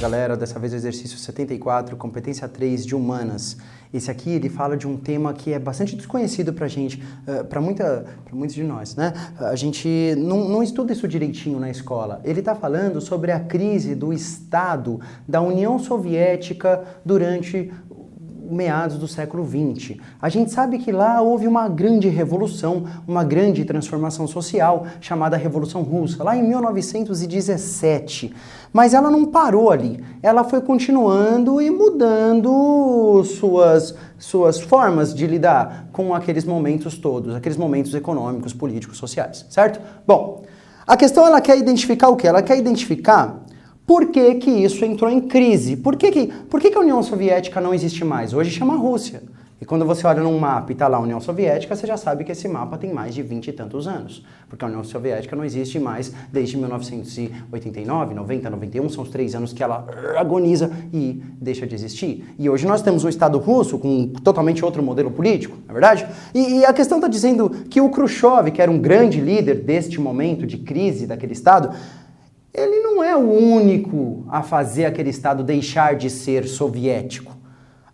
galera, dessa vez o exercício 74, competência 3 de humanas. Esse aqui, ele fala de um tema que é bastante desconhecido pra gente, pra muitos de nós, né? A gente não estuda isso direitinho na escola. Ele tá falando sobre a crise do Estado da União Soviética durante meados do século XX. A gente sabe que lá houve uma grande revolução, uma grande transformação social chamada Revolução Russa, lá em 1917. Mas ela não parou ali, ela foi continuando e mudando suas formas de lidar com aqueles momentos todos, aqueles momentos econômicos, políticos, sociais, certo? Bom, a questão ela quer identificar o quê? Ela quer identificar por que que isso entrou em crise? Por que a União Soviética não existe mais? Hoje chama Rússia. E quando você olha num mapa e está lá a União Soviética, você já sabe que esse mapa tem mais de 20 e tantos anos. Porque a União Soviética não existe mais desde 1989, 90, 91, são os 3 anos que ela agoniza e deixa de existir. E hoje nós temos um Estado russo com totalmente outro modelo político, não é verdade? E a questão está dizendo que o Khrushchev, que era um grande líder deste momento de crise daquele Estado, ele não é o único a fazer aquele Estado deixar de ser soviético.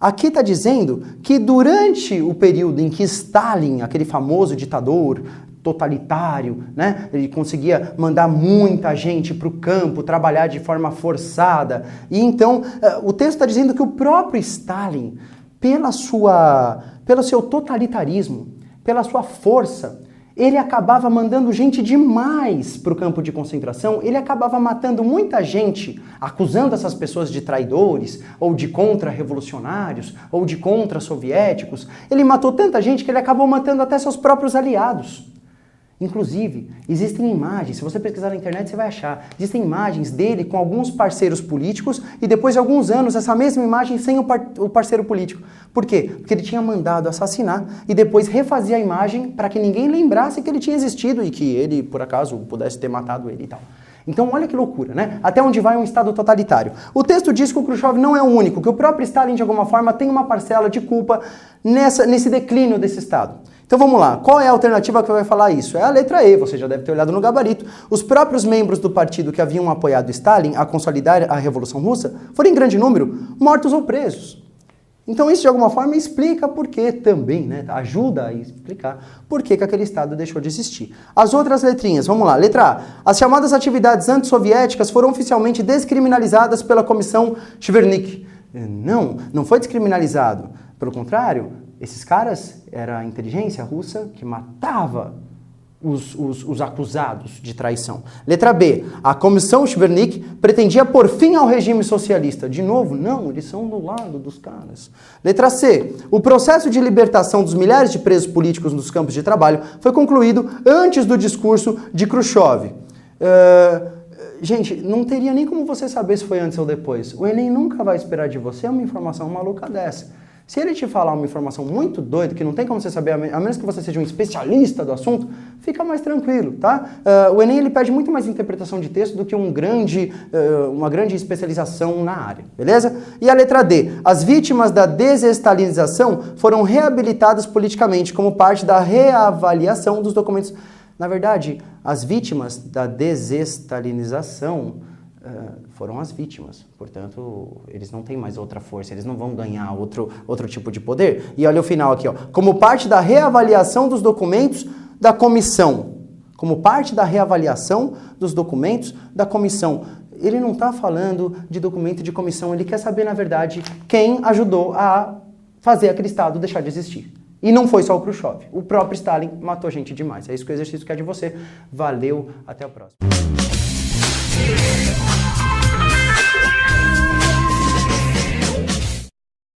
Aqui está dizendo que durante o período em que Stalin, aquele famoso ditador totalitário, né, ele conseguia mandar muita gente para o campo, trabalhar de forma forçada, e então o texto está dizendo que o próprio Stalin, pelo seu totalitarismo, pela sua força, ele acabava mandando gente demais para o campo de concentração, ele acabava matando muita gente, acusando essas pessoas de traidores, ou de contra-revolucionários, ou de contra-soviéticos. Ele matou tanta gente que ele acabou matando até seus próprios aliados. Inclusive, existem imagens, se você pesquisar na internet você vai achar, existem imagens dele com alguns parceiros políticos e depois de alguns anos essa mesma imagem sem o parceiro político. Por quê? Porque ele tinha mandado assassinar e depois refazia a imagem para que ninguém lembrasse que ele tinha existido e que ele, por acaso, pudesse ter matado ele e tal. Então olha que loucura, né? Até onde vai um Estado totalitário. O texto diz que o Khrushchev não é o único, que o próprio Stalin, de alguma forma, tem uma parcela de culpa nesse declínio desse Estado. Então vamos lá, qual é a alternativa que vai falar isso? É a letra E, você já deve ter olhado no gabarito. Os próprios membros do partido que haviam apoiado Stalin a consolidar a Revolução Russa foram em grande número mortos ou presos. Então isso de alguma forma explica por que também, né? Ajuda a explicar por que aquele Estado deixou de existir. As outras letrinhas, vamos lá. Letra A. As chamadas atividades antissoviéticas foram oficialmente descriminalizadas pela Comissão Chvernykh. Não foi descriminalizado. Pelo contrário, esses caras, era a inteligência russa que matava os acusados de traição. Letra B. A Comissão Chvernykh pretendia pôr fim ao regime socialista. De novo, não, eles são do lado dos caras. Letra C. O processo de libertação dos milhares de presos políticos nos campos de trabalho foi concluído antes do discurso de Khrushchev. Gente, não teria nem como você saber se foi antes ou depois. O Enem nunca vai esperar de você uma informação maluca dessa. Se ele te falar uma informação muito doida, que não tem como você saber, a menos que você seja um especialista do assunto, fica mais tranquilo, tá? O Enem ele pede muito mais interpretação de texto do que uma grande especialização na área, beleza? E a letra D. As vítimas da desestalinização foram reabilitadas politicamente como parte da reavaliação dos documentos. Na verdade, as vítimas da desestalinização foram as vítimas, portanto, eles não têm mais outra força, eles não vão ganhar outro tipo de poder. E olha o final aqui, ó. Como parte da reavaliação dos documentos da comissão. Como parte da reavaliação dos documentos da comissão. Ele não está falando de documento de comissão, ele quer saber, na verdade, quem ajudou a fazer aquele Estado deixar de existir. E não foi só o Khrushchev, o próprio Stalin matou gente demais. É isso que o exercício quer de você. Valeu, até a próxima.